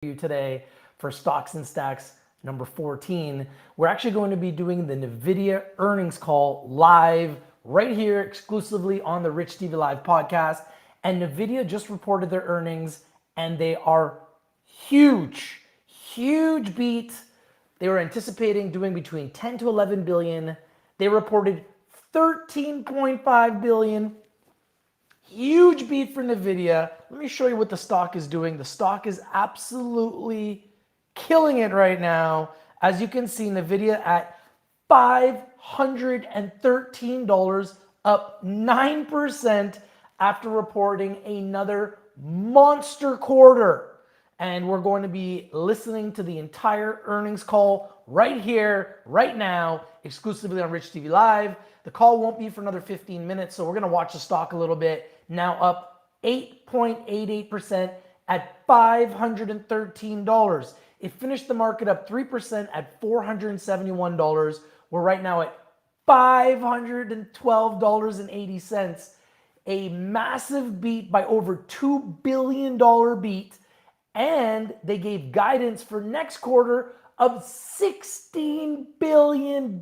you today for Stocks and Stacks number 14. We're actually going to be doing the Nvidia earnings call live right here exclusively on the Rich TV Live podcast. And Nvidia just reported their earnings and they are huge beat. They were anticipating doing between 10 to 11 billion. They reported 13.5 billion. Huge beat for Nvidia. Let me show you what the stock is doing. The stock is absolutely killing it right now. As you can see, Nvidia at $513, up 9% after reporting another monster quarter. And we're going to be listening to the entire earnings call right here, right now, exclusively on Rich TV Live. The call won't be for another 15 minutes, so we're going to watch the stock a little bit. Now up 8.88% at $513. It finished the market up 3% at $471. We're right now at $512.80. A massive beat by over $2 billion beat. And they gave guidance for next quarter of $16 billion.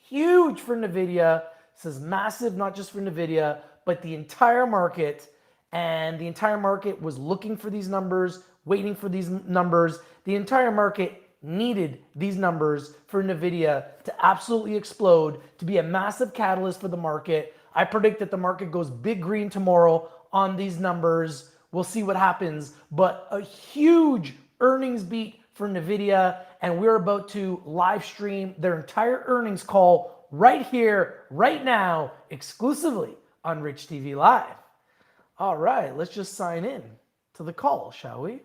Huge for Nvidia. This is massive, not just for Nvidia, but the entire market. And the entire market was looking for these numbers, waiting for these numbers. The entire market needed these numbers for Nvidia to absolutely explode, to be a massive catalyst for the market. I predict that the market goes big green tomorrow on these numbers. We'll see what happens, but a huge earnings beat for Nvidia, and we're about to live stream their entire earnings call right here, right now, exclusively on Rich TV Live. All right, let's just sign in to the call, shall we?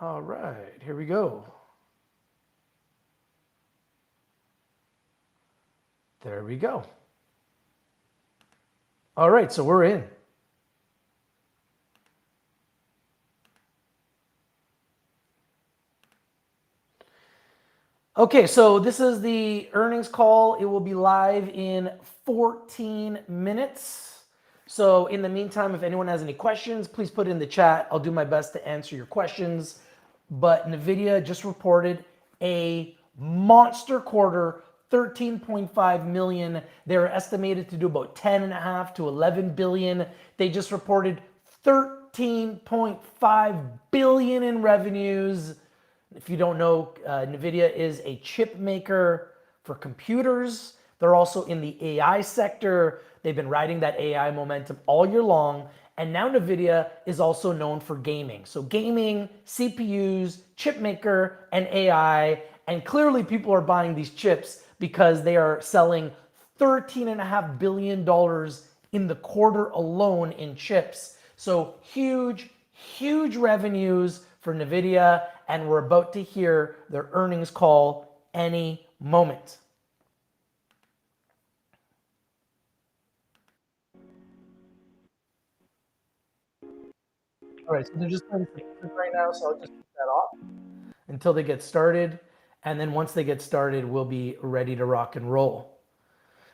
All right, here we go. There we go. All right, so we're in. Okay, so this is the earnings call. It will be live in 14 minutes. So in the meantime, if anyone has any questions, please put it in the chat. I'll do my best to answer your questions. But Nvidia just reported a monster quarter, 13.5 million. They're estimated to do about 10.5 to 11 billion. They just reported 13.5 billion in revenues. If you don't know, Nvidia is a chip maker for computers. They're also in the AI sector. They've been riding that AI momentum all year long. And now Nvidia is also known for gaming. So gaming, CPUs, chip maker, and AI. And clearly people are buying these chips because they are selling $13.5 billion in the quarter alone in chips. So huge revenues for Nvidia, and we're about to hear their earnings call any moment. All right, so they're just playing right now, so I'll just keep that off until they get started. And then once they get started, we'll be ready to rock and roll.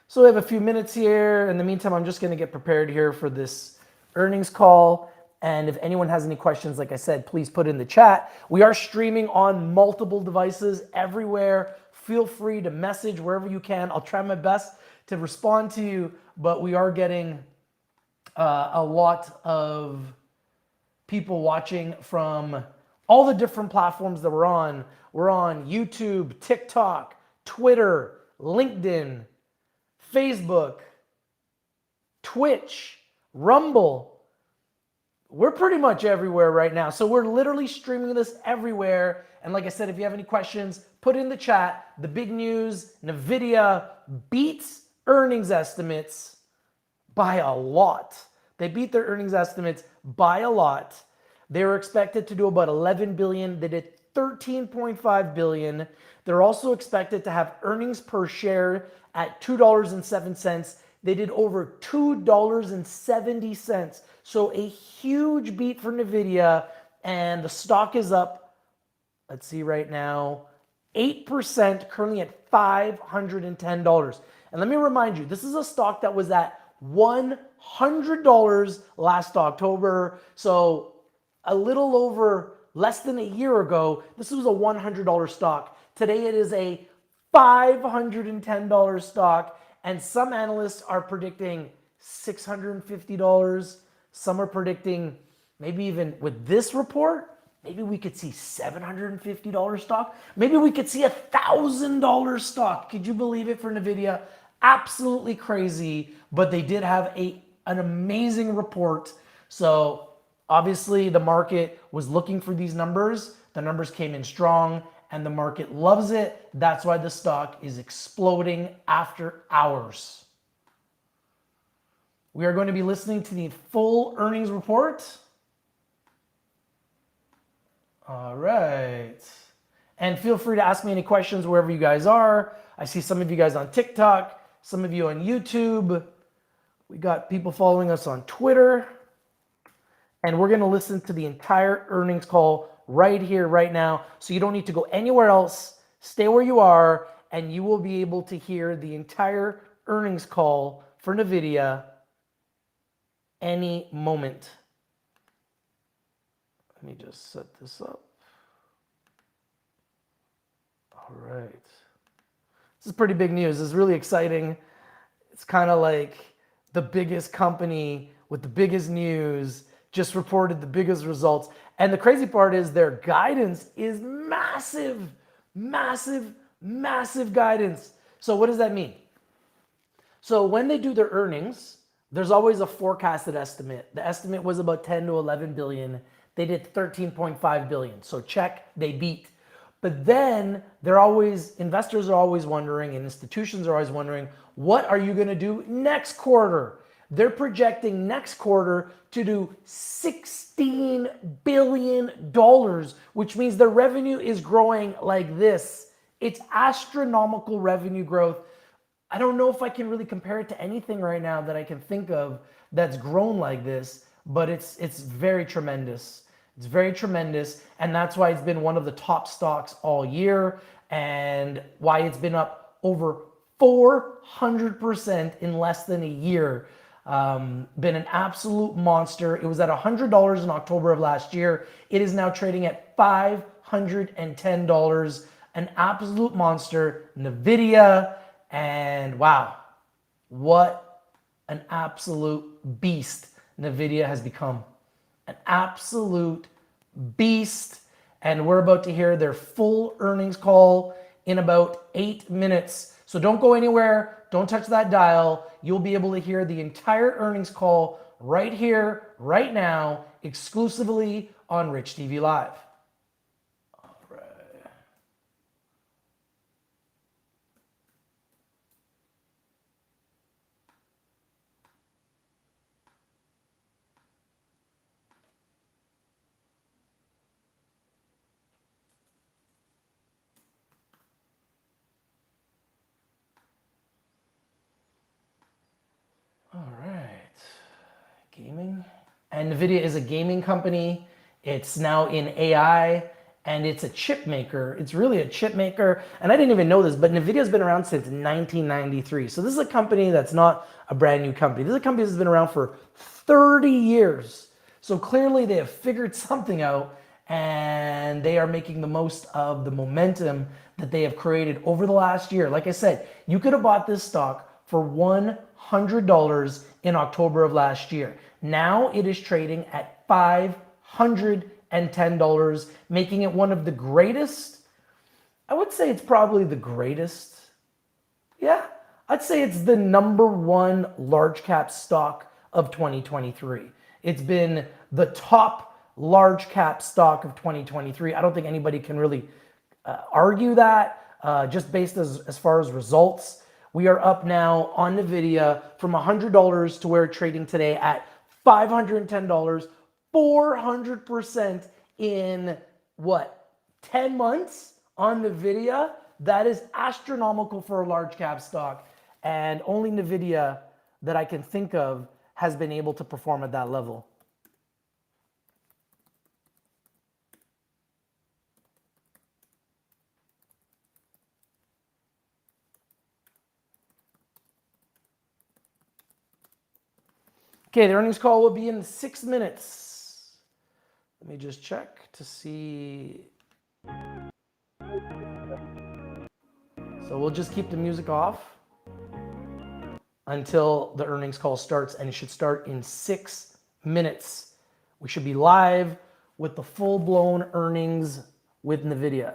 So we have a few minutes here. In the meantime, I'm just going to get prepared here for this earnings call. And if anyone has any questions, like I said, please put in the chat. We are streaming on multiple devices everywhere. Feel free to message wherever you can. I'll try my best to respond to you, but we are getting a lot of people watching from all the different platforms that we're on. We're on YouTube, TikTok, Twitter, LinkedIn, Facebook, Twitch, Rumble. We're pretty much everywhere right now. So we're literally streaming this everywhere. And like I said, if you have any questions, put it in the chat. The big news, Nvidia beats earnings estimates by a lot. They beat their earnings estimates by a lot. They were expected to do about 11 billion. They did 13.5 billion. They're also expected to have earnings per share at $2.07. They did over $2.70. So a huge beat for Nvidia, and the stock is up, let's see right now, 8%, currently at $510. And let me remind you, this is a stock that was at $100 $100 last October. So a little over less than a year ago, this was a $100 stock. Today it is a $510 stock. And some analysts are predicting $650. Some are predicting maybe even with this report, maybe we could see $750 stock. Maybe we could see $1,000 stock. Could you believe it for Nvidia? Absolutely crazy, but they did have an amazing report. So obviously the market was looking for these numbers. The numbers came in strong and the market loves it. That's why the stock is exploding after hours. We are going to be listening to the full earnings report. All right. And feel free to ask me any questions wherever you guys are. I see some of you guys on TikTok, some of you on YouTube. We got people following us on Twitter. And we're going to listen to the entire earnings call right here, right now. So you don't need to go anywhere else. Stay where you are, and you will be able to hear the entire earnings call for Nvidia any moment. Let me just set this up. All right. This is pretty big news. This is really exciting. It's kind of like the biggest company with the biggest news just reported the biggest results. And the crazy part is their guidance is massive, massive, massive guidance. So what does that mean? So when they do their earnings, there's always a forecasted estimate. The estimate was about 10 to 11 billion. They did 13.5 billion. So check, they beat. But then investors are always wondering and institutions are always wondering, what are you going to do next quarter? They're projecting next quarter to do $16 billion, which means their revenue is growing like this. It's astronomical revenue growth. I don't know if I can really compare it to anything right now that I can think of that's grown like this, but it's very tremendous. It's very tremendous, and that's why it's been one of the top stocks all year and why it's been up over 400% in less than a year. Been an absolute monster. It was at $100 in October of last year. It is now trading at $510. An absolute monster. Nvidia, and wow, what an absolute beast Nvidia has become. An absolute beast. And we're about to hear their full earnings call in about 8 minutes. So don't go anywhere. Don't touch that dial. You'll be able to hear the entire earnings call right here, right now, exclusively on Rich TV Live. All right. All right, gaming. And Nvidia is a gaming company. It's now in AI, and it's a chip maker. It's really a chip maker. And I didn't even know this, but Nvidia's been around since 1993. So this is a company that's not a brand new company. This is a company that's been around for 30 years. So clearly they have figured something out, and they are making the most of the momentum that they have created over the last year. Like I said, you could have bought this stock for $100 in October of last year. Now it is trading at $510, making it one of the greatest. I would say it's probably the greatest. Yeah, I'd say it's the #1 large cap stock of 2023. It's been the top large cap stock of 2023. I don't think anybody can really argue that just based as far as results. We are up now on Nvidia from $100 to where it's trading today at $510, 400% in what, 10 months on Nvidia? That is astronomical for a large cap stock. And only Nvidia that I can think of has been able to perform at that level. Okay, the earnings call will be in 6 minutes. Let me just check to see. So we'll just keep the music off until the earnings call starts, and it should start in 6 minutes. We should be live with the full-blown earnings with Nvidia.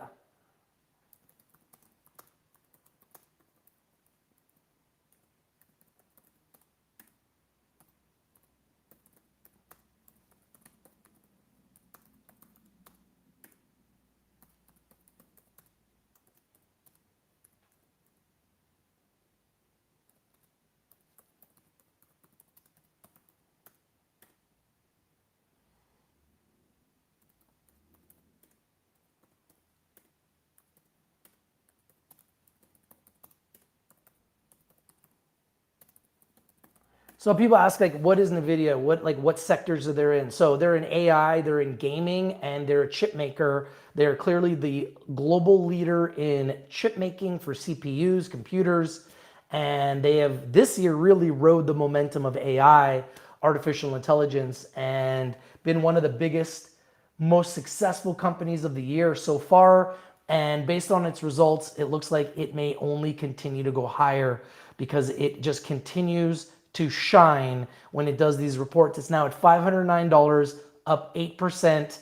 So people ask, like, what is Nvidia? What sectors are they in? So they're in AI, they're in gaming, and they're a chip maker. They're clearly the global leader in chip making for CPUs, computers, and they have this year really rode the momentum of AI, artificial intelligence, and been one of the biggest, most successful companies of the year so far. And based on its results, it looks like it may only continue to go higher because it just continues to shine when it does these reports. It's now at $509, up 8%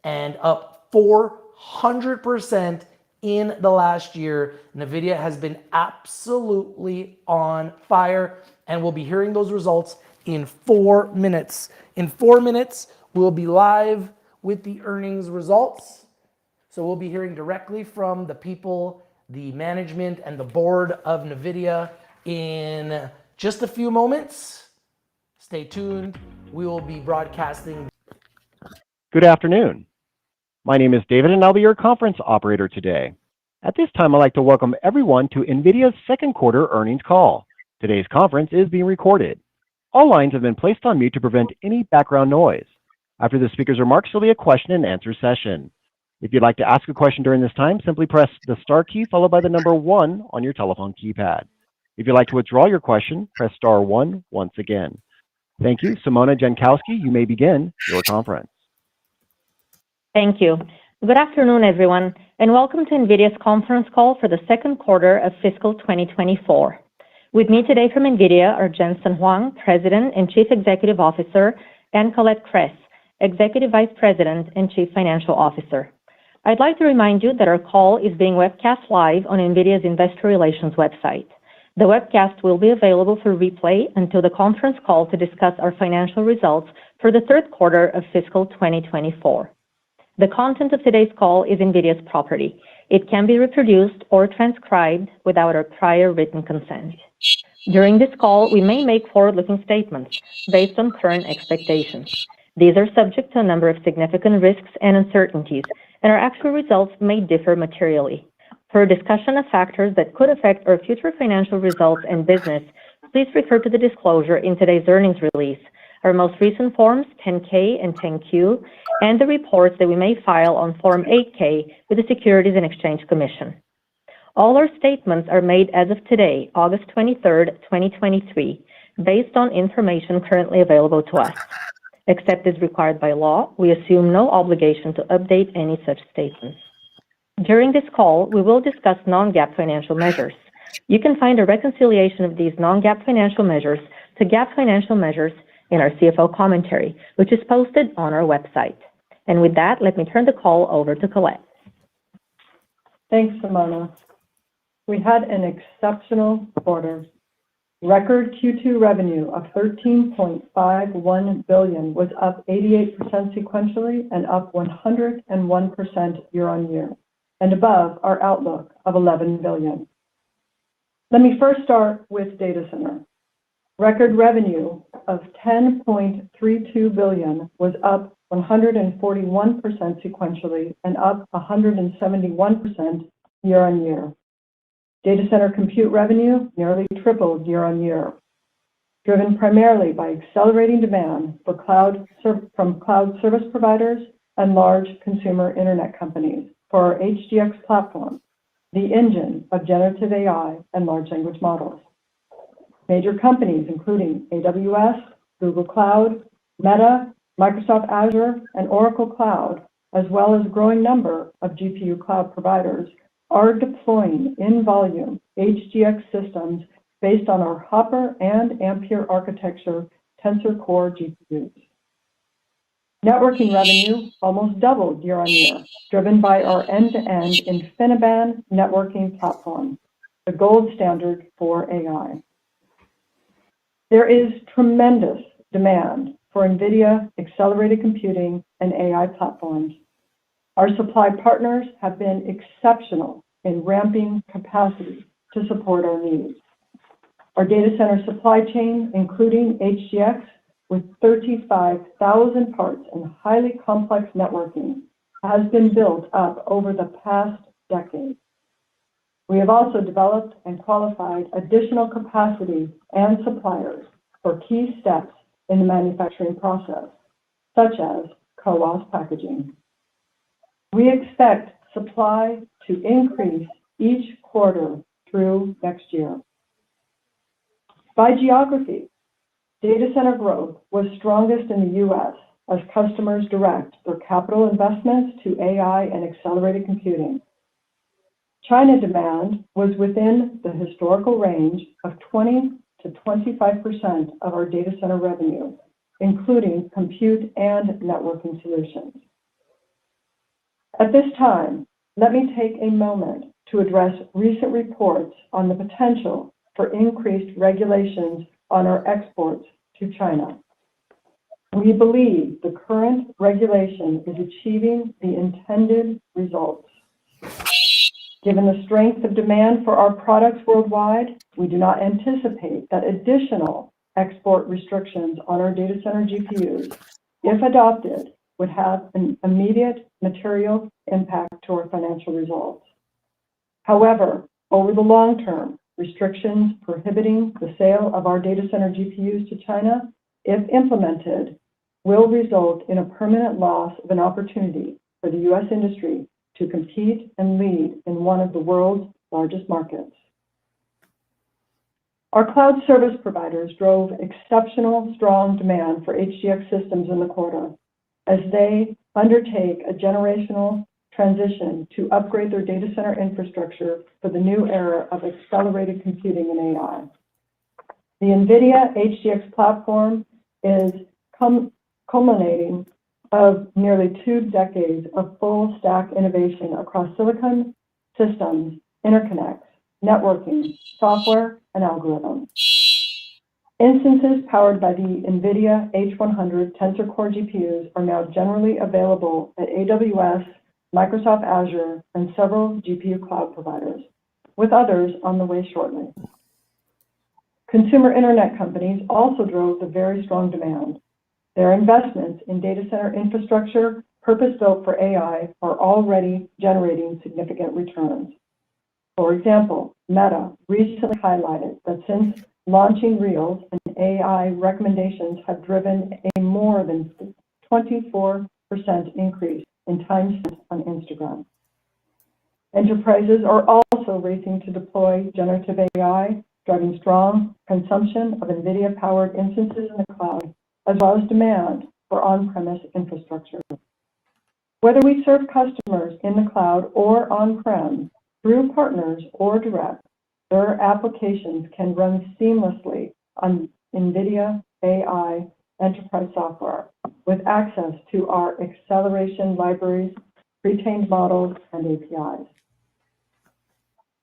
and up 400% in the last year. Nvidia has been absolutely on fire, and we'll be hearing those results in 4 minutes. In 4 minutes, we'll be live with the earnings results. So we'll be hearing directly from the people, the management, and the board of Nvidia in just a few moments. Stay tuned. We will be broadcasting. Good afternoon. My name is David, and I'll be your conference operator today. At this time, I'd like to welcome everyone to NVIDIA's second quarter earnings call. Today's conference is being recorded. All lines have been placed on mute to prevent any background noise. After the speaker's remarks, there'll be a question and answer session. If you'd like to ask a question during this time, simply press the star key followed by the number 1 on your telephone keypad. If you'd like to withdraw your question, press star 1 once again. Thank you. Simona Jankowski, you may begin your conference. Thank you. Good afternoon, everyone, and welcome to NVIDIA's conference call for the second quarter of fiscal 2024. With me today from NVIDIA are Jensen Huang, President and Chief Executive Officer, and Colette Kress, Executive Vice President and Chief Financial Officer. I'd like to remind you that our call is being webcast live on NVIDIA's Investor Relations website. The webcast will be available for replay until the conference call to discuss our financial results for the third quarter of fiscal 2024. The content of today's call is NVIDIA's property. It can be reproduced or transcribed without our prior written consent. During this call, we may make forward-looking statements based on current expectations. These are subject to a number of significant risks and uncertainties, and our actual results may differ materially. For a discussion of factors that could affect our future financial results and business, please refer to the disclosure in today's earnings release, our most recent Forms 10-K and 10-Q, and the reports that we may file on Form 8-K with the Securities and Exchange Commission. All our statements are made as of today, August 23rd, 2023, based on information currently available to us. Except as required by law, we assume no obligation to update any such statements. During this call, we will discuss non-GAAP financial measures. You can find a reconciliation of these non-GAAP financial measures to GAAP financial measures in our CFO commentary, which is posted on our website. And with that, let me turn the call over to Colette. Thanks, Simona. We had an exceptional quarter. Record Q2 revenue of $13.51 billion was up 88% sequentially and up 101% year-on-year, and above our outlook of $11 billion. Let me first start with data center. Record revenue of $10.32 billion was up 141% sequentially and up 171% year-on-year. Data center compute revenue nearly tripled year-on-year, driven primarily by accelerating demand for from cloud service providers and large consumer internet companies for our HGX platform, the engine of generative AI and large language models. Major companies including AWS, Google Cloud, Meta, Microsoft Azure, and Oracle Cloud, as well as a growing number of GPU cloud providers, are deploying in volume HGX systems based on our Hopper and Ampere architecture Tensor Core GPUs. Networking revenue almost doubled year on year, driven by our end-to-end InfiniBand networking platform, the gold standard for AI. There is tremendous demand for NVIDIA accelerated computing and AI platforms. Our supply partners have been exceptional in ramping capacity to support our needs. Our data center supply chain, including HGX, with 35,000 parts and highly complex networking, has been built up over the past decade. We have also developed and qualified additional capacity and suppliers for key steps in the manufacturing process, such as CoWoS packaging. We expect supply to increase each quarter through next year. By geography, data center growth was strongest in the U.S. as customers direct their capital investments to AI and accelerated computing. China demand was within the historical range of 20 to 25% of our data center revenue, including compute and networking solutions. At this time, let me take a moment to address recent reports on the potential for increased regulations on our exports to China. We believe the current regulation is achieving the intended results. Given the strength of demand for our products worldwide, we do not anticipate that additional export restrictions on our data center GPUs, if adopted, would have an immediate material impact to our financial results. However, over the long term, restrictions prohibiting the sale of our data center GPUs to China, if implemented, will result in a permanent loss of an opportunity for the U.S. industry to compete and lead in one of the world's largest markets. Our cloud service providers drove exceptional strong demand for HGX systems in the quarter as they undertake a generational transition to upgrade their data center infrastructure for the new era of accelerated computing and AI. The NVIDIA HGX platform is culminating of nearly 2 decades of full stack innovation across silicon, systems, interconnects, networking, software, and algorithms. Instances powered by the NVIDIA H100 Tensor Core GPUs are now generally available at AWS, Microsoft Azure, and several GPU cloud providers, with others on the way shortly. Consumer internet companies also drove the very strong demand. Their investments in data center infrastructure purpose-built for AI are already generating significant returns. For example, Meta recently highlighted that since launching Reels, and AI recommendations have driven a more than 24% increase in time spent on Instagram. Enterprises are also racing to deploy generative AI, driving strong consumption of NVIDIA-powered instances in the cloud, as well as demand for on-premise infrastructure. Whether we serve customers in the cloud or on-prem, through partners or direct, their applications can run seamlessly on NVIDIA AI enterprise software with access to our acceleration libraries, pre-trained models, and APIs.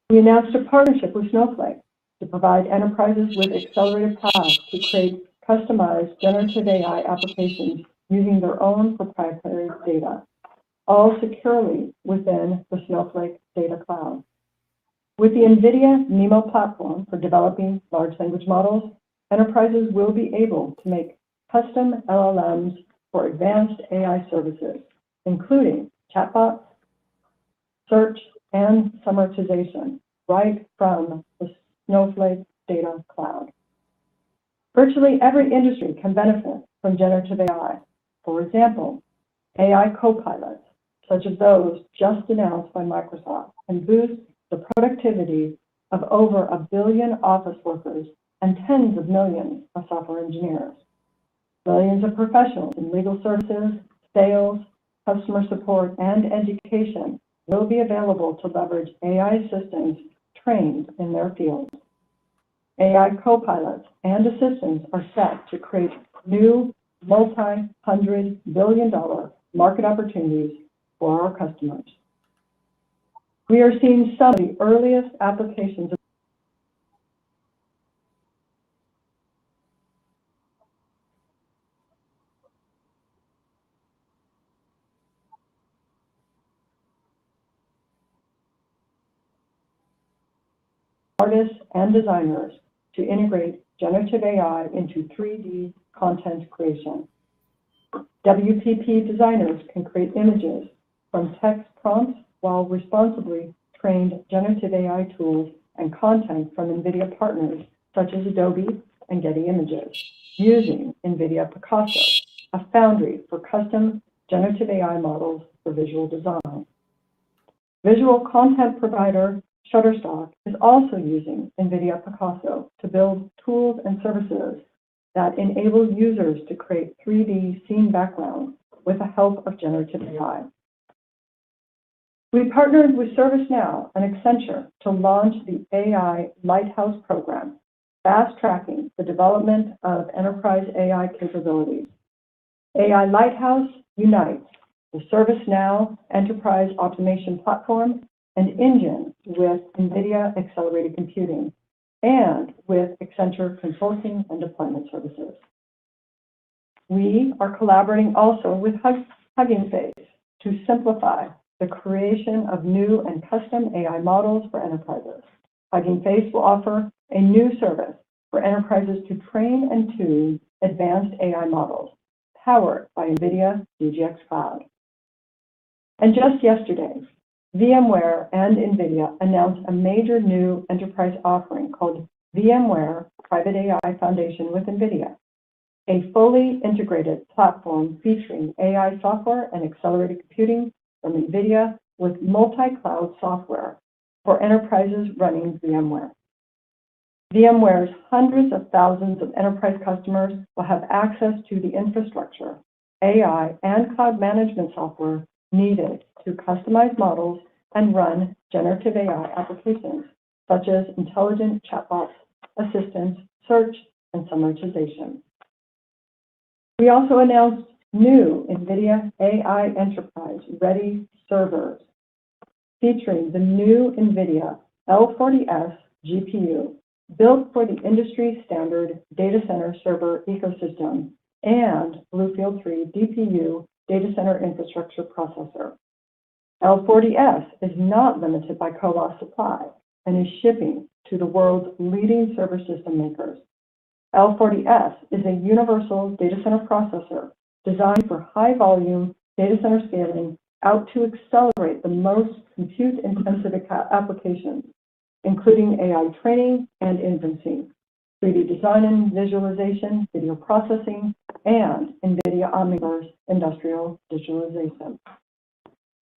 We announced a partnership with Snowflake to provide enterprises with accelerated paths to create customized generative AI applications using their own proprietary data, all securely within the Snowflake Data Cloud. With the NVIDIA NeMo platform for developing large language models, enterprises will be able to make custom LLMs for advanced AI services, including chatbots, search, and summarization, right from the Snowflake Data Cloud. Virtually every industry can benefit from generative AI. For example, AI copilots, such as those just announced by Microsoft, can boost the productivity of over 1 billion office workers and tens of millions of software engineers. Millions of professionals in legal services, sales, customer support, and education will be available to leverage AI assistants trained in their field. AI co-pilots and assistants are set to create new multi-hundred-billion-dollar market opportunities for our customers. We are seeing some of the earliest applications of artists and designers to integrate generative AI into 3D content creation. WPP designers can create images from text prompts while responsibly trained generative AI tools and content from NVIDIA partners such as Adobe and Getty Images, using NVIDIA Picasso, a foundry for custom generative AI models for visual design. Visual content provider Shutterstock is also using NVIDIA Picasso to build tools and services that enable users to create 3D scene backgrounds with the help of generative AI. We partnered with ServiceNow and Accenture to launch the AI Lighthouse program, fast-tracking the development of enterprise AI capabilities. AI Lighthouse unites the ServiceNow Enterprise Automation Platform and engine with NVIDIA Accelerated Computing and with Accenture Consulting and Deployment Services. We are collaborating also with Hugging Face to simplify the creation of new and custom AI models for enterprises. Hugging Face will offer a new service for enterprises to train and tune advanced AI models powered by NVIDIA DGX Cloud. And just yesterday, VMware and NVIDIA announced a major new enterprise offering called VMware Private AI Foundation with NVIDIA, a fully integrated platform featuring AI software and accelerated computing from NVIDIA with multi-cloud software for enterprises running VMware. VMware's hundreds of thousands of enterprise customers will have access to the infrastructure, AI, and cloud management software needed to customize models and run generative AI applications, such as intelligent chatbots, assistants, search, and summarization. We also announced new NVIDIA AI Enterprise Ready servers, featuring the new NVIDIA L40S GPU, built for the industry standard data center server ecosystem, and BlueField-3 DPU data center infrastructure processor. L40S is not limited by CoWoS supply and is shipping to the world's leading server system makers. L40S is a universal data center processor designed for high-volume data center scaling out to accelerate the most compute-intensive applications, including AI training and inferencing, 3D design and visualization, video processing, and NVIDIA Omniverse industrial digitalization.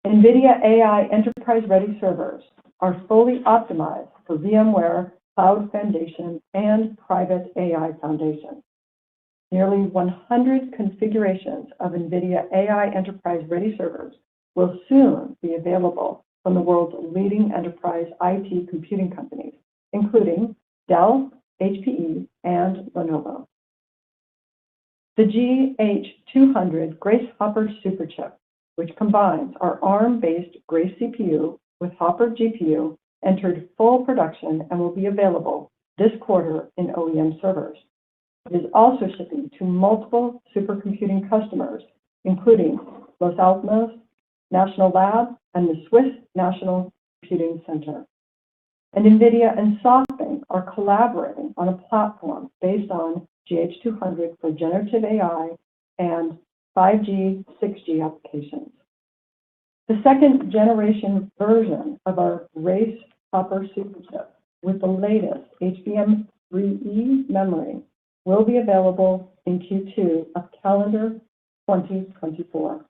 NVIDIA AI Enterprise Ready servers are fully optimized for VMware Cloud Foundation and Private AI Foundation. Nearly 100 configurations of NVIDIA AI Enterprise Ready servers will soon be available from the world's leading enterprise IT computing companies, including Dell, HPE, and Lenovo. The GH200 Grace Hopper Superchip, which combines our ARM-based Grace CPU with Hopper GPU, entered full production and will be available this quarter in OEM servers. It is also shipping to multiple supercomputing customers, including Los Alamos National Lab and the Swiss National Computing Center. And NVIDIA and SoftBank are collaborating on a platform based on GH200 for generative AI and 5G, 6G applications. The second generation version of our Grace Hopper Superchip with the latest HBM3E memory will be available in Q2 of calendar 2024.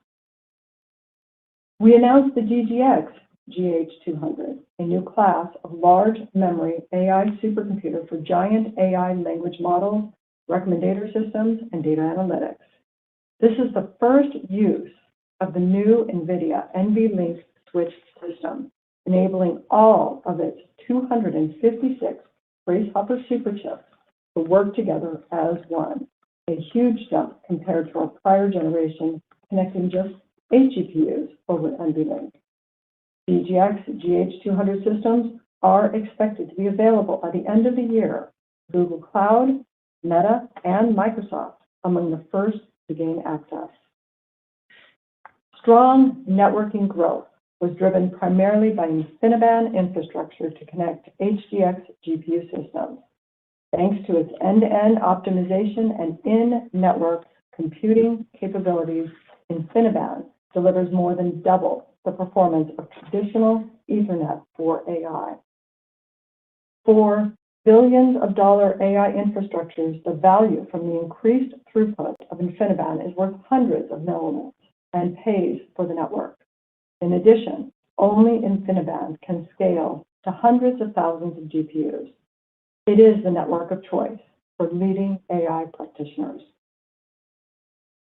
We announced the DGX GH200, a new class of large memory AI supercomputer for giant AI language models recommender systems, and data analytics. This is the first use of the new NVIDIA NVLink switch system, enabling all of its 256 Grace Hopper superchips to work together as one, a huge jump compared to our prior generation connecting just 8 GPUs over NVLink. DGX GH200 systems are expected to be available by the end of the year. Google Cloud, Meta, and Microsoft among the first to gain access. Strong networking growth was driven primarily by InfiniBand infrastructure to connect HGX GPU systems. Thanks to its end-to-end optimization and in-network computing capabilities, InfiniBand delivers more than double the performance of traditional Ethernet for AI. For billions of dollar AI infrastructures, the value from the increased throughput of InfiniBand is worth hundreds of millions and pays for the network. In addition, only InfiniBand can scale to hundreds of thousands of GPUs. It is the network of choice for leading AI practitioners.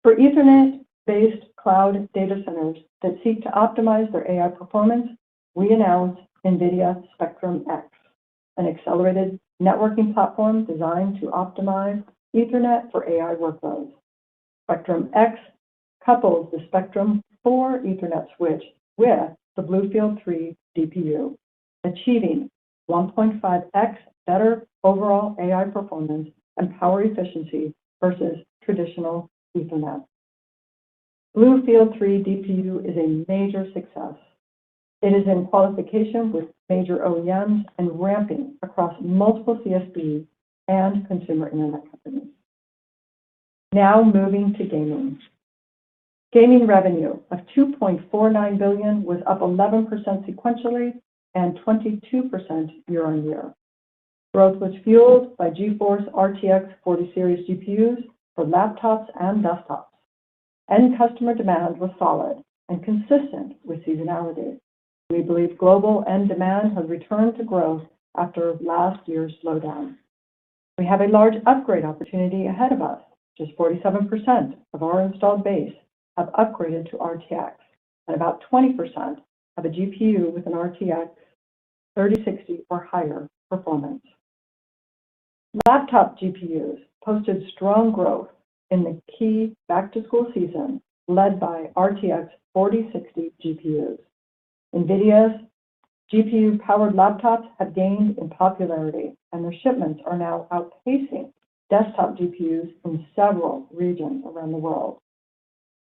For Ethernet-based cloud data centers that seek to optimize their AI performance, we announced NVIDIA Spectrum-X, an accelerated networking platform designed to optimize Ethernet for AI workloads. Spectrum-X couples the Spectrum-4 Ethernet switch with the BlueField-3 DPU, achieving 1.5x better overall AI performance and power efficiency versus traditional Ethernet. BlueField-3 DPU is a major success. It is in qualification with major OEMs and ramping across multiple CSPs and consumer internet companies. Now moving to gaming. Gaming revenue of $2.49 billion was up 11% sequentially and 22% year-on-year. Growth was fueled by GeForce RTX 40 series GPUs for laptops and desktops. End customer demand was solid and consistent with seasonality. We believe global end demand has returned to growth after last year's slowdown. We have a large upgrade opportunity ahead of us. Just 47% of our installed base have upgraded to RTX, and about 20% have a GPU with an RTX 3060 or higher performance. Laptop GPUs posted strong growth in the key back-to-school season, led by RTX 4060 GPUs. NVIDIA's GPU-powered laptops have gained in popularity, and their shipments are now outpacing desktop GPUs in several regions around the world.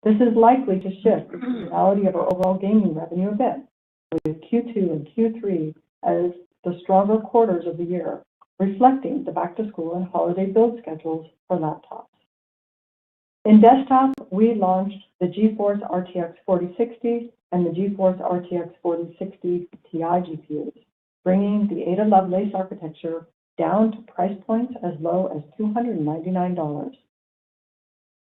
This is likely to shift the seasonality of our overall gaming revenue a bit, with Q2 and Q3 as the stronger quarters of the year, reflecting the back-to-school and holiday build schedules for laptops. In desktop, we launched the GeForce RTX 4060 and the GeForce RTX 4060 Ti GPUs, bringing the Ada Lovelace architecture down to price points as low as $299.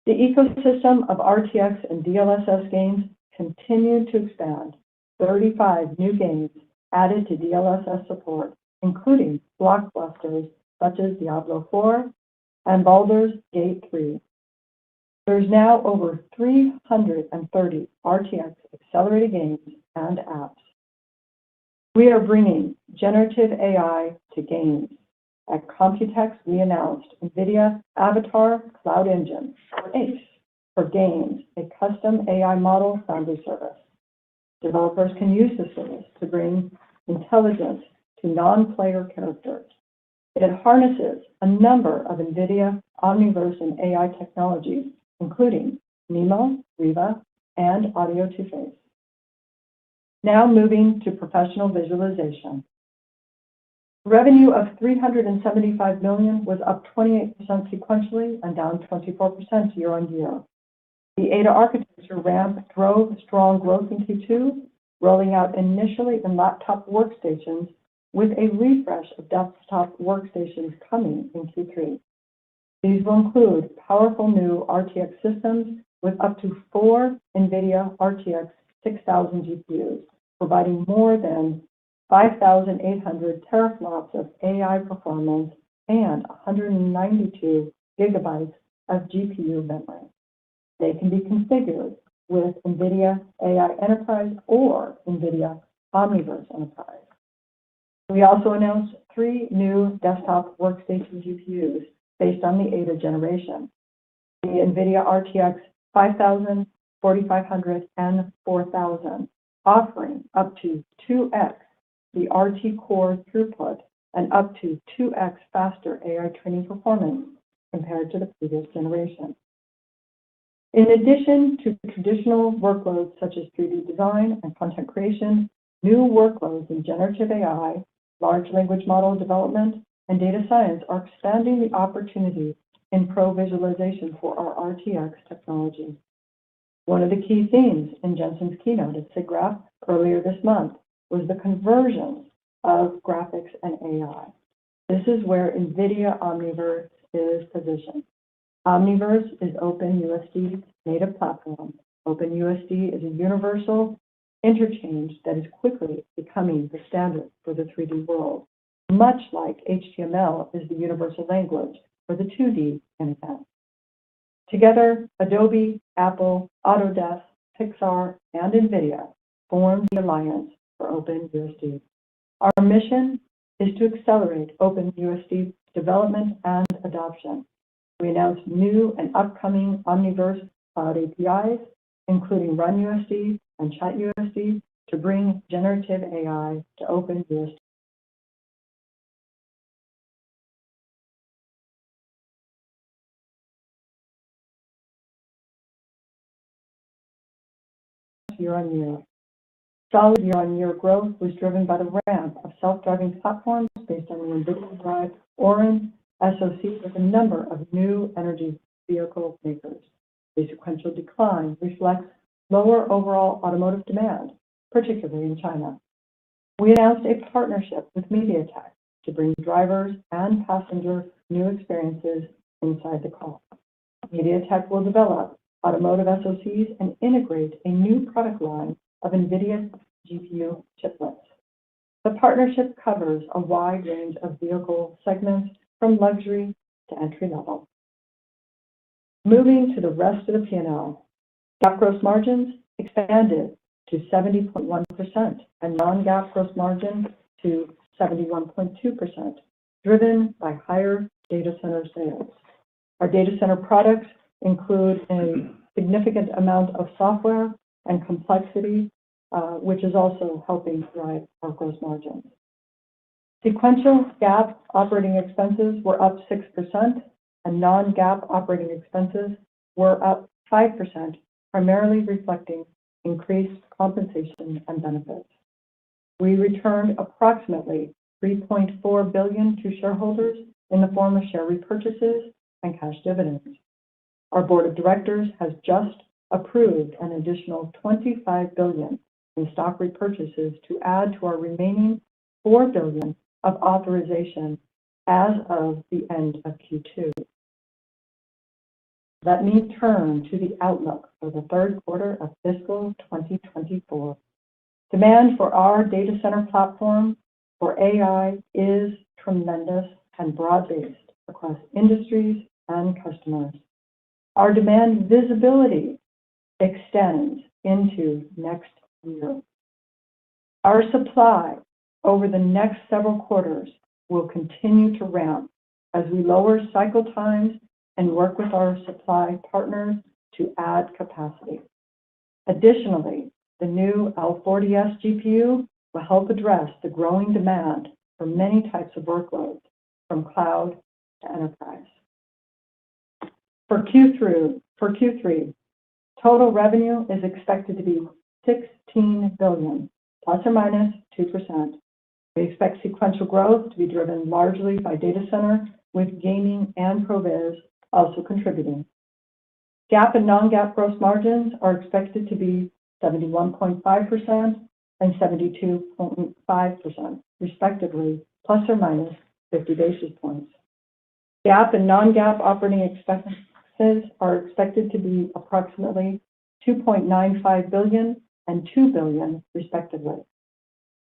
The ecosystem of RTX and DLSS games continued to expand. 35 new games added to DLSS support, including blockbusters such as Diablo IV and Baldur's Gate 3. There's now over 330 RTX accelerated games and apps. We are bringing generative AI to games. At Computex, we announced NVIDIA Avatar Cloud Engine, or ACE, for games, a custom AI model foundry service. Developers can use this service to bring intelligence to non-player characters. It harnesses a number of NVIDIA Omniverse and AI technologies, including NeMo, Riva, and Audio Two-Face. Now moving to professional visualization. Revenue of $375 million was up 28% sequentially and down 24% year-on-year. The Ada architecture ramp drove strong growth in Q2, rolling out initially in laptop workstations with a refresh of desktop workstations coming in Q3. These will include powerful new RTX systems with up to 4 NVIDIA RTX 6000 GPUs, providing more than 5,800 teraflops of AI performance and 192 gigabytes of GPU memory. They can be configured with NVIDIA AI Enterprise or NVIDIA Omniverse Enterprise. We also announced 3 new desktop workstation GPUs based on the Ada generation: the NVIDIA RTX 5000, 4500, and 4000, offering up to 2x the RT core throughput and up to 2x faster AI training performance compared to the previous generation. In addition to traditional workloads such as 3D design and content creation, new workloads in generative AI, large language model development, and data science are expanding the opportunity in pro visualization for our RTX technology. One of the key themes in Jensen's keynote at SIGGRAPH earlier this month was the convergence of graphics and AI. This is where NVIDIA Omniverse is positioned. Omniverse is OpenUSD's native platform. OpenUSD is a universal interchange that is quickly becoming the standard for the 3D world, much like HTML is the universal language for the 2D internet. Together, Adobe, Apple, Autodesk, Pixar, and NVIDIA form the Alliance for OpenUSD. Our mission is to accelerate OpenUSD development and adoption. We announced new and upcoming Omniverse Cloud APIs, including RunUSD and ChatUSD, to bring generative AI to OpenUSD. Year-on-year. Solid year-on-year growth was driven by the ramp of self-driving platforms based on the NVIDIA Drive Orin SoC with a number of new energy vehicle makers. The sequential decline reflects lower overall automotive demand, particularly in China. We announced a partnership with MediaTek to bring drivers and passenger new experiences inside the car. MediaTek will develop automotive SoCs and integrate a new product line of NVIDIA GPU chiplets. The partnership covers a wide range of vehicle segments from luxury to entry level. Moving to the rest of the P&L, GAAP gross margins expanded to 70.1% and non-GAAP gross margin to 71.2%, driven by higher data center sales. Our data center products include a significant amount of software and complexity, which is also helping drive our gross margins. Sequential GAAP operating expenses were up 6%, and non-GAAP operating expenses were up 5%, primarily reflecting increased compensation and benefits. We returned approximately $3.4 billion to shareholders in the form of share repurchases and cash dividends. Our board of directors has just approved an additional $25 billion in stock repurchases to add to our remaining $4 billion of authorization as of the end of Q2. Let me turn to the outlook for the third quarter of fiscal 2024. Demand for our data center platform for AI is tremendous and broad-based across industries and customers. Our demand visibility extends into next year. Our supply over the next several quarters will continue to ramp as we lower cycle times and work with our supply partners to add capacity. Additionally, the new L40S GPU will help address the growing demand for many types of workloads, from cloud to enterprise. For Q3, total revenue is expected to be $16 billion, plus or minus 2%. We expect sequential growth to be driven largely by data center, with gaming and ProViz also contributing. GAAP and non-GAAP gross margins are expected to be 71.5% and 72.5%, respectively, plus or minus 50 basis points. GAAP and non-GAAP operating expenses are expected to be approximately $2.95 billion and $2 billion, respectively.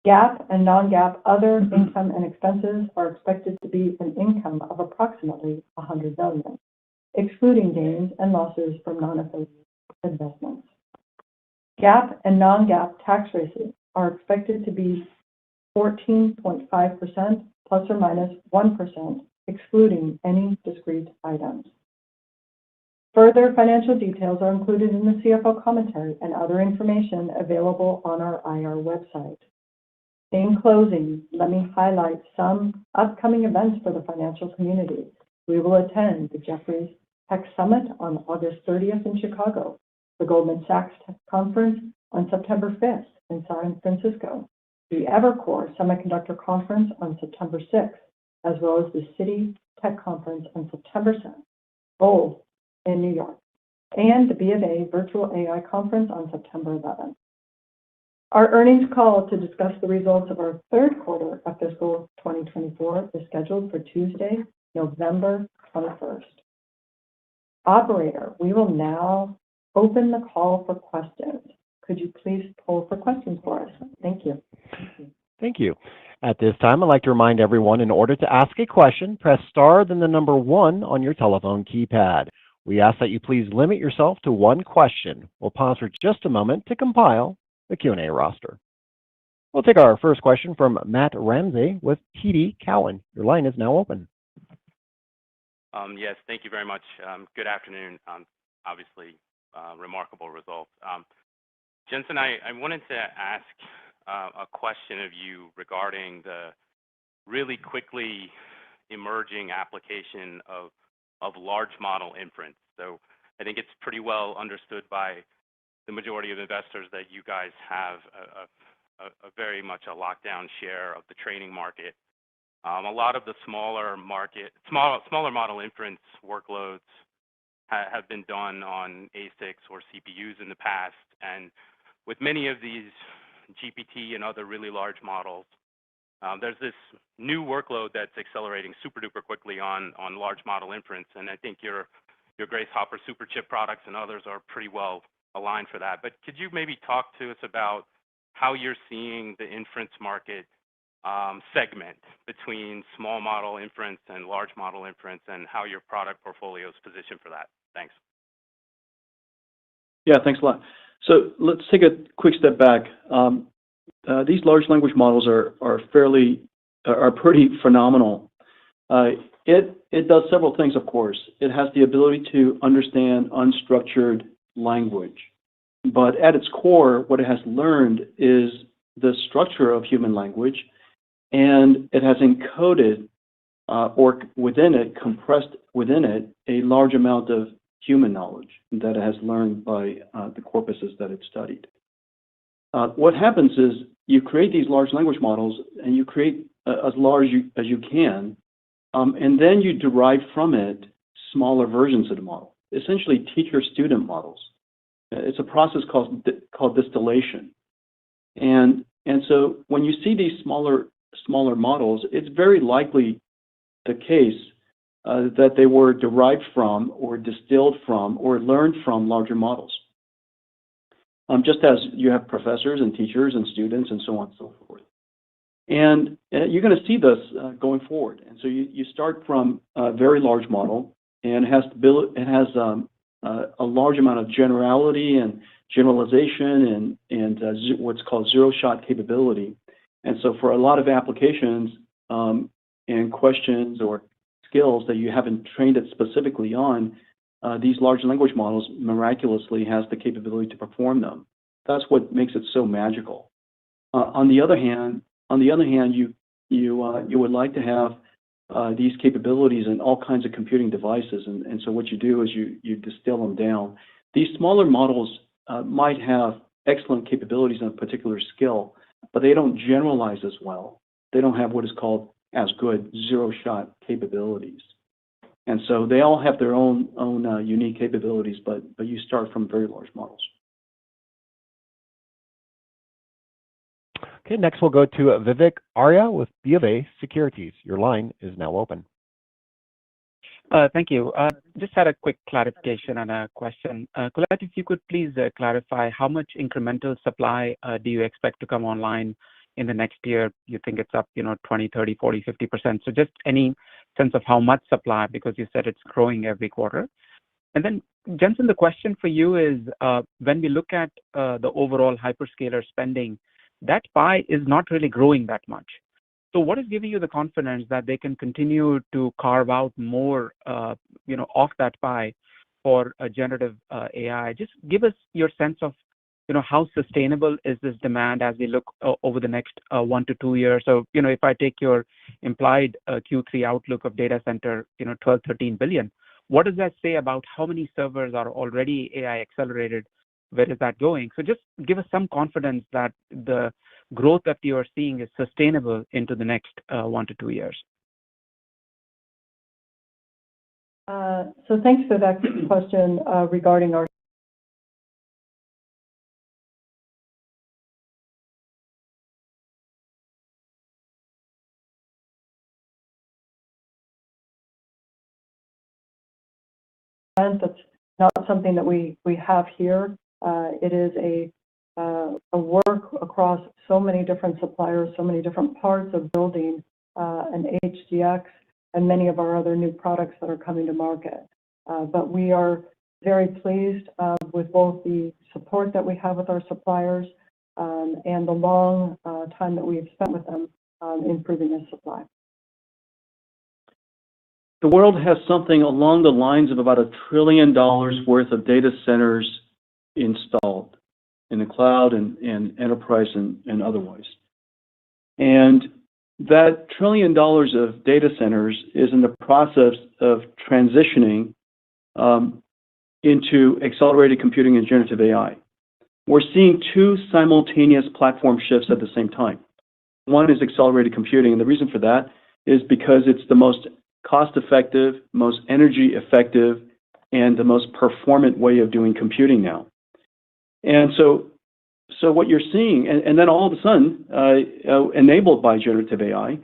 GAAP and non-GAAP other income and expenses are expected to be an income of approximately $100 million. excluding gains and losses from non-affiliated investments. GAAP and non-GAAP tax rates are expected to be 14.5% plus or minus 1%, excluding any discrete items. Further financial details are included in the CFO commentary and other information available on our IR website. In closing, let me highlight some upcoming events for the financial community. We will attend the Jefferies Tech Summit on August 30th in Chicago, the Goldman Sachs Tech Conference on September 5th in San Francisco, the Evercore Semiconductor Conference on September 6th, as well as the Citi Tech Conference on September 7th, both in New York, and the BofA Virtual AI Conference on September 11th. Our earnings call to discuss the results of our third quarter of fiscal 2024 is scheduled for Tuesday, November 21st. Operator, we will now open the call for questions. Could you please poll for questions for us? Thank you. Thank you. At this time, I'd like to remind everyone, in order to ask a question, press star, then the number 1 on your telephone keypad. We ask that you please limit yourself to one question. We'll pause for just a moment to compile the Q&A roster. We'll take our first question from Matt Ramsay with TD Cowen. Your line is now open. Yes, thank you very much. Good afternoon. Obviously, remarkable results. Jensen, I wanted to ask a question of you regarding the really quickly emerging application of large model inference. So I think it's pretty well understood by the majority of investors that you guys have a very much a lockdown share of the training market. A lot of the smaller model inference workloads have been done on ASICs or CPUs in the past, and with many of these GPT and other really large models, there's this new workload that's accelerating super duper quickly on large model inference, and I think your Grace Hopper Superchip products and others are pretty well aligned for that. But could you maybe talk to us about how you're seeing the inference market segment between small model inference and large model inference, and how your product portfolio is positioned for that? Thanks. Yeah, thanks a lot. So let's take a quick step back. These large language models are pretty phenomenal. It does several things, of course. It has the ability to understand unstructured language, but at its core, what it has learned is the structure of human language, and it has encoded or within it, compressed within it, a large amount of human knowledge that it has learned by the corpuses that it studied. What happens is you create these large language models, and you create as large as you can, and then you derive from it smaller versions of the model, essentially teacher-student models. It's a process called distillation. And so when you see these smaller models, it's very likely the case that they were derived from or distilled from or learned from larger models. Just as you have professors and teachers and students and so on and so forth. And you're going to see this going forward. And so you start from a very large model, and it has a large amount of generality and generalization and what's called zero-shot capability. And so for a lot of applications and questions or skills that you haven't trained it specifically on, these large language models miraculously has the capability to perform them. That's what makes it so magical. On the other hand, you would like to have these capabilities in all kinds of computing devices, and so what you do is you distill them down. These smaller models might have excellent capabilities in a particular skill, but they don't generalize as well. They don't have what is called as good zero-shot capabilities. And so they all have their own unique capabilities, but you start from very large models. Okay, next we'll go to Vivek Arya with BofA Securities. Your line is now open. Thank you. Just had a quick clarification on a question. Colette, if you could please clarify how much incremental supply do you expect to come online in the next year? You think it's up, 20, 30, 40, 50%. So just any sense of how much supply, because you said it's growing every quarter. And then, Jensen, the question for you is, when we look at the overall hyperscaler spending, that pie is not really growing that much. So what is giving you the confidence that they can continue to carve out more, off that pie for generative AI? Just give us your sense of, how sustainable is this demand as we look over the next 1 to 2 years? So, if I take your implied Q3 outlook of data center, 12, 13 billion, what does that say about how many servers are already AI accelerated? Where is that going? So just give us some confidence that the growth that you are seeing is sustainable into the next 1 to 2 years. So thanks for that question regarding our that's not something that we have here. It is a work across so many different suppliers, so many different parts of building an HDX and many of our other new products that are coming to market. But we are very pleased with both the support that we have with our suppliers and the long time that we have spent with them improving this supply. The world has something along the lines of about $1 trillion worth of data centers installed in the cloud and enterprise and otherwise. And that $1 trillion of data centers is in the process of transitioning into accelerated computing and generative AI. We're seeing two simultaneous platform shifts at the same time. One is accelerated computing, and the reason for that is because it's the most cost-effective, most energy-effective, and the most performant way of doing computing now. And so what you're seeing, and then all of a sudden, enabled by generative AI,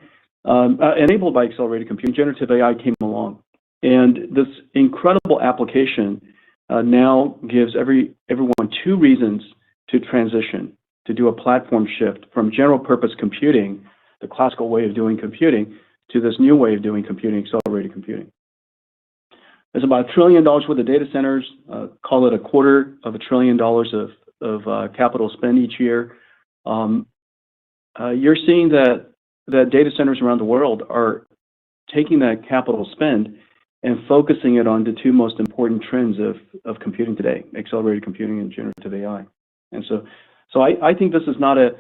enabled by accelerated computing, generative AI came along. And this incredible application now gives everyone two reasons to transition, to do a platform shift from general purpose computing, the classical way of doing computing, to this new way of doing computing, accelerated computing. There's about $1 trillion worth of data centers, call it $250 billion of capital spend each year. You're seeing that data centers around the world are taking that capital spend and focusing it on the two most important trends of computing today, accelerated computing and generative AI. And so I think this is not a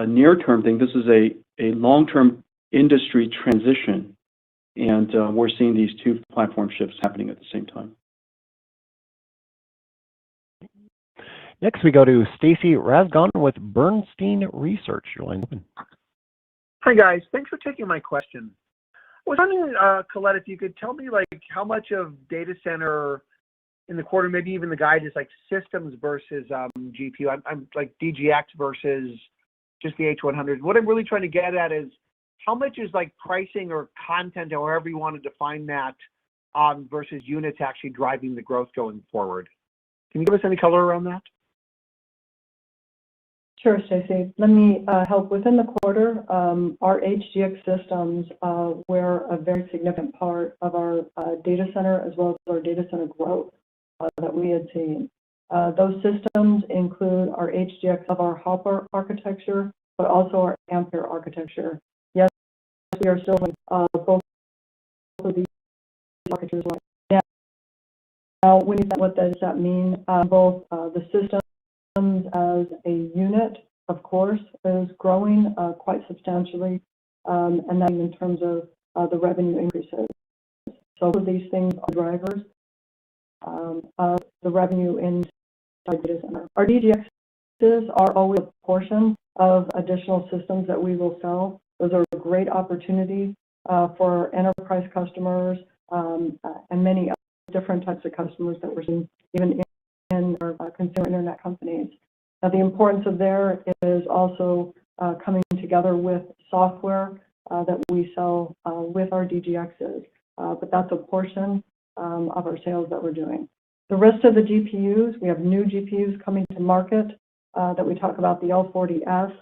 near-term thing. This is a long-term industry transition, and we're seeing these two platform shifts happening at the same time. Next, we go to Stacy Rasgon with Bernstein Research. Your line open. Hi, guys. Thanks for taking my question. I was wondering, Colette, if you could tell me how much of data center in the quarter, maybe even the guide, is systems versus GPU. I'm like DGX versus just the H100. What I'm really trying to get at is how much is pricing or content, or however you want to define that, versus units actually driving the growth going forward. Can you give us any color around that? Sure, Stacy. Let me help. Within the quarter, our HGX systems were a very significant part of our data center as well as our data center growth that we had seen. Those systems include our HGX of our Hopper architecture, but also our Ampere architecture. Yes, we are still both of these architectures. Now, when you say what does that mean, both the systems as a unit, of course, is growing quite substantially, and then in terms of the revenue increases. So these things are drivers of the revenue in data center. Our DGXs are always a portion of additional systems that we will sell. Those are a great opportunity for enterprise customers and many other different types of customers that we're seeing even in our consumer internet companies. Now, the importance of there is also coming together with software that we sell with our DGXs, but that's a portion of our sales that we're doing. The rest of the GPUs, we have new GPUs coming to market that we talk about, the L40S,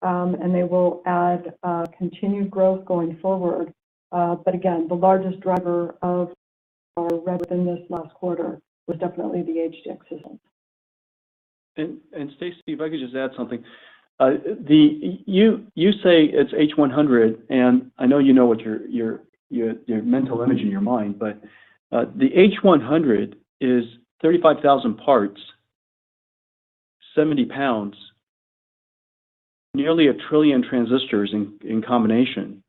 and they will add continued growth going forward. But again, the largest driver of our revenue within this last quarter was definitely the HDX systems. And Stacy, if I could just add something. You say it's H100, and I know you know what your mental image in your mind, but the H100 is 35,000 parts, 70 pounds, nearly 1 trillion transistors in combination.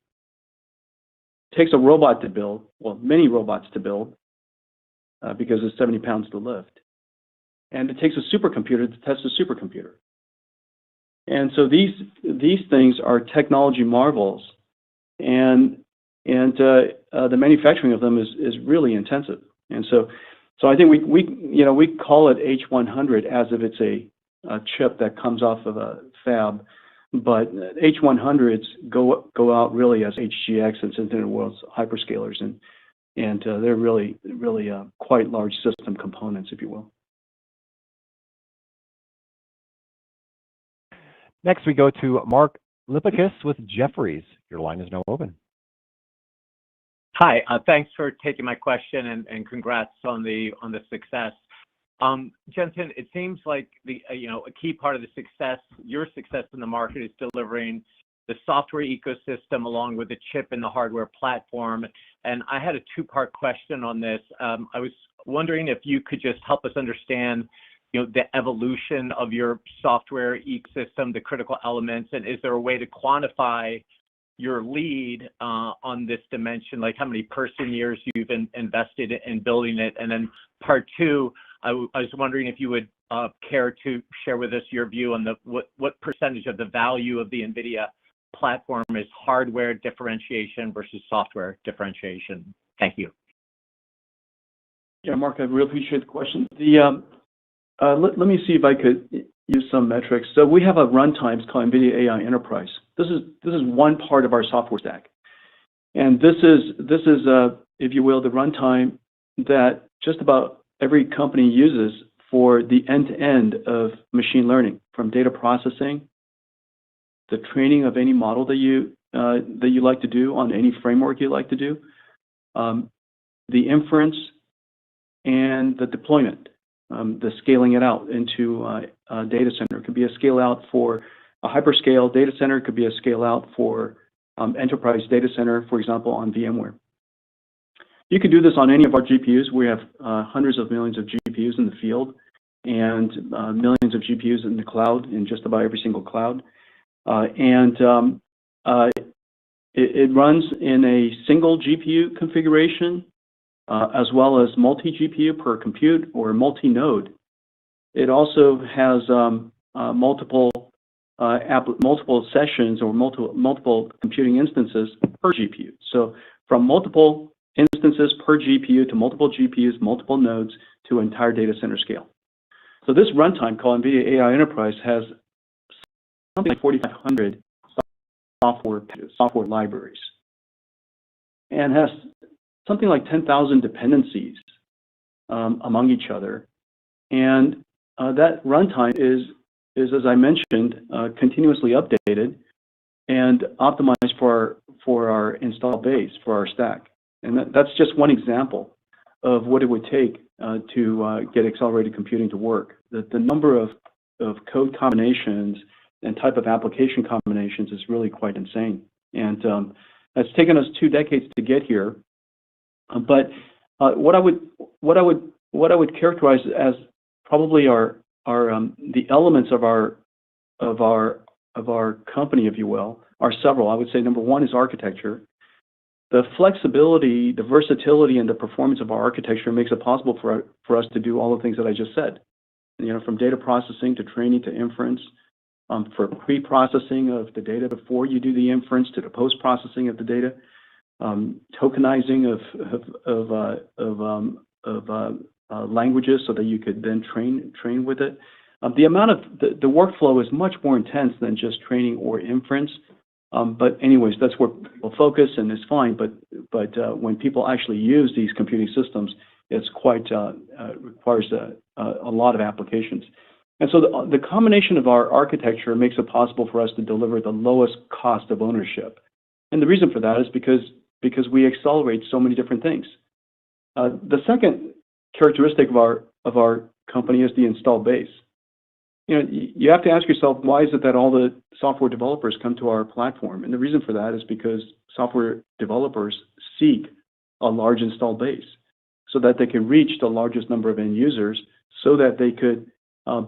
Takes a robot to build, well, many robots to build, because it's 70 pounds to lift. And it takes a supercomputer to test a supercomputer. And so these things are technology marvels, and the manufacturing of them is really intensive. And so I think we call it H100 as if it's a chip that comes off of a fab, but H100s go out really as HGX and Internet World's hyperscalers, and they're really quite large system components, if you will. Next, we go to Mark Lipacis with Jefferies. Your line is now open. Hi, thanks for taking my question, and congrats on the success. Jensen, it seems like a key part of the success, your success in the market, is delivering the software ecosystem along with the chip and the hardware platform. And I had a two-part question on this. I was wondering if you could just help us understand the evolution of your software ecosystem, the critical elements, and is there a way to quantify your lead on this dimension, like how many person years you've invested in building it? And then part two, I was wondering if you would care to share with us your view on what percentage of the value of the NVIDIA platform is hardware differentiation versus software differentiation. Thank you. Yeah, Mark, I really appreciate the question. Let me see if I could use some metrics. So we have a runtime, it's called NVIDIA AI Enterprise. This is one part of our software stack, and this is if you will, the runtime that just about every company uses for the end-to-end of machine learning, from data processing, the training of any model that you like to do on any framework you like to do, the inference, and the deployment. The scaling it out into a data center. It could be a scale out for a hyperscale data center. It could be a scale out for enterprise data center, for example, on VMware. You could do this on any of our GPUs. We have hundreds of millions of GPUs in the field and millions of GPUs in the cloud, in just about every single cloud. It runs in a single GPU configuration, as well as multi-GPU per compute or multi-node. It also has multiple sessions or multiple computing instances per GPU. So from multiple instances per GPU to multiple GPUs, multiple nodes, to entire data center scale. So this runtime called NVIDIA AI Enterprise has something like 4,500 software libraries, and has something like 10,000 dependencies among each other. And that runtime is, as I mentioned, continuously updated and optimized for our install base, for our stack. And that's just one example of what it would take to get accelerated computing to work. The number of code combinations and type of application combinations is really quite insane. And it's taken us 2 decades to get here. But what I would characterize as probably the elements of our company, if you will, are several. I would say number one is architecture. The flexibility, the versatility, and the performance of our architecture makes it possible for us to do all the things that I just said. From data processing to training to inference, for pre-processing of the data before you do the inference to the post-processing of the data. Tokenizing of languages so that you could then train with it. The amount of the workflow is much more intense than just training or inference. But anyways, that's where people focus, and it's fine. But when people actually use these computing systems, it's quite requires a lot of applications. And so the combination of our architecture makes it possible for us to deliver the lowest cost of ownership. And the reason for that is because we accelerate so many different things. The second characteristic of our company is the installed base. You have to ask yourself, why is it that all the software developers come to our platform? And the reason for that is because software developers seek a large installed base so that they can reach the largest number of end users so that they could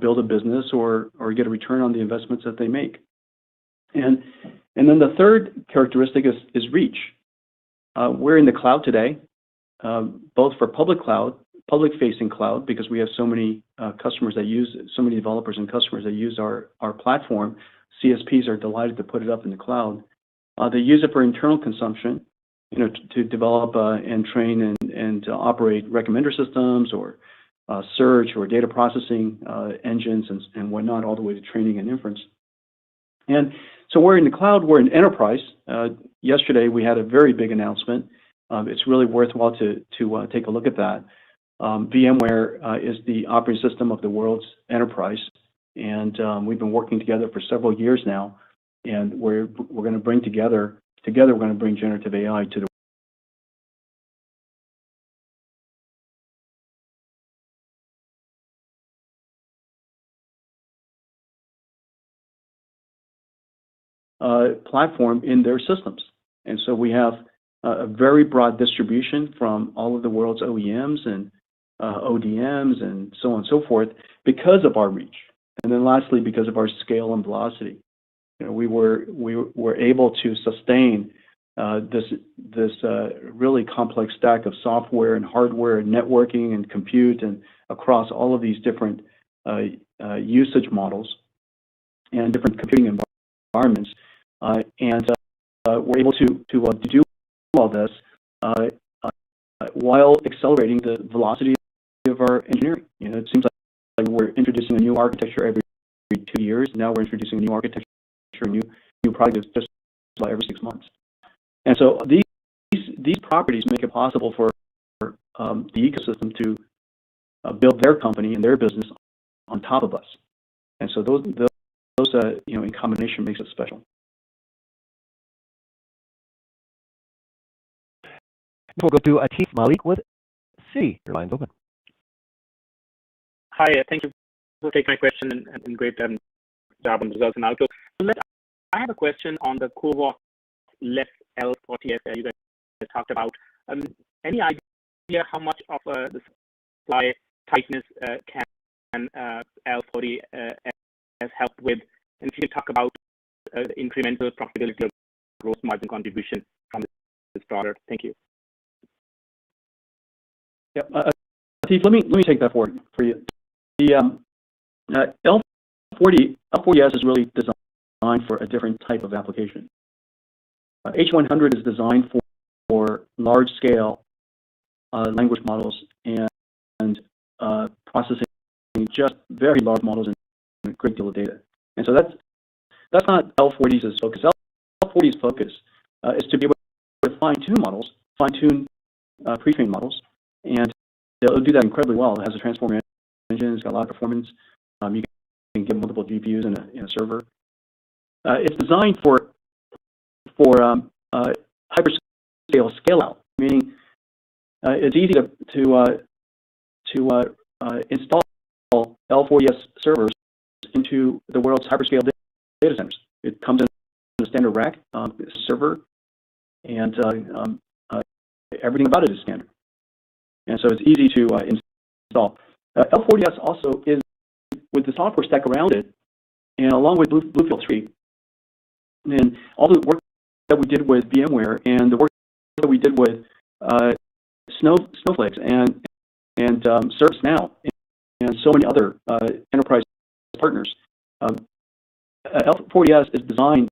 build a business or get a return on the investments that they make. And then the third characteristic is reach. We're in the cloud today, both for public-facing cloud, because we have so many customers that use, so many developers and customers that use our platform. CSPs are delighted to put it up in the cloud. They use it for internal consumption, to develop and train and operate recommender systems or search or data processing engines and whatnot, all the way to training and inference. And so we're in the cloud, we're in enterprise. Yesterday we had a very big announcement. It's really worthwhile to take a look at that. VMware is the operating system of the world's enterprise, and we've been working together for several years now, and we're going to bring together we're going to bring generative AI to the platform in their systems. And so we have a very broad distribution from all of the world's OEMs and ODMs and so on and so forth because of our reach. And then lastly, because of our scale and velocity. We were able to sustain this really complex stack of software and hardware and networking and compute and across all of these different usage models and different computing environments. And we're able to do all this while accelerating the velocity of our engineering. It seems like we're introducing a new architecture every 2 years. Now we're introducing a new architecture, new product just about every 6 months. And so these properties make it possible for the ecosystem to build their company and their business on top of us. And so those in combination makes it special. We'll go to Atif Malik with Citi. Your line's open. Hi, thank you for taking my question and great job on the results and outlook. I have a question on the CoWoS less L40S that you guys talked about. Any idea how much of the supply tightness can L40S help with? And if you can talk about the incremental profitability or gross margin contribution from this product. Thank you. Yep. Atif, let me take that for you. The L40S is really designed for a different type of application. H100 is designed for large-scale language models and processing just very large models and a great deal of data. And so that's not L40's focus. L40's focus is to be able to fine-tune models, fine-tune pre-trained models, and it'll do that incredibly well. It has a transformer engine. It's got a lot of performance. You can get multiple GPUs in a server. It's designed for hyperscale scale-out, meaning it's easy to install L40S servers into the world's hyperscale data centers. It comes in a standard rack, server, and everything about it is standard. And so it's easy to install. L40S also is, with the software stack around it, and along with Bluefield 3, and all the work that we did with VMware and the work that we did with Snowflakes and ServiceNow and so many other enterprise partners, L40S is designed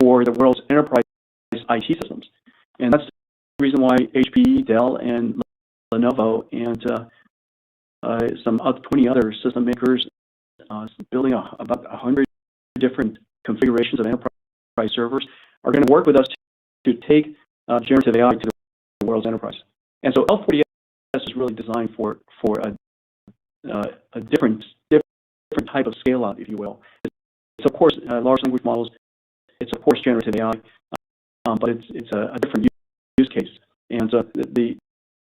for the world's enterprise IT systems. And that's the reason why HP, Dell, and Lenovo and some 20 other system makers building about 100 different configurations of enterprise servers are going to work with us to take generative AI to the world's enterprise. And so L40S is really designed for a different type of scale up, if you will. It's of course large language models. It's of course generative AI, but it's a different use case. And the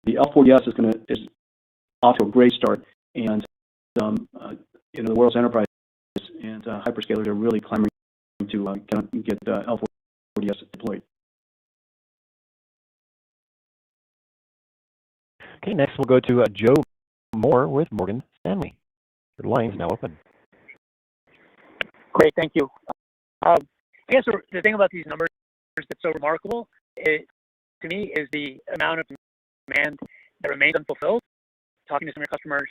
L40S is off to a great start, and the world's enterprise and hyperscalers are really clamoring to get L40S deployed. Okay, next we'll go to Joe Moore with Morgan Stanley. Your line is now open. Great, thank you. I guess the thing about these numbers that's so remarkable, to me, is the amount of demand that remains unfulfilled. Talking to some of your customers,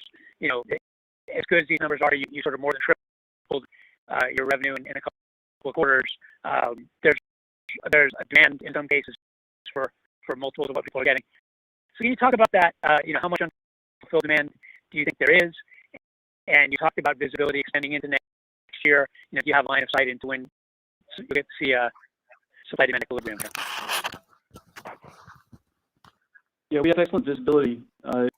as good as these numbers are, you sort of more than tripled your revenue in a couple of quarters. There's a demand in some cases for multiples of what people are getting. So can you talk about that? How much unfulfilled demand do you think there is? And you talked about visibility extending into next year. Do you have line of sight into when you get to see a supply-demand equilibrium here? Yeah, we have excellent visibility.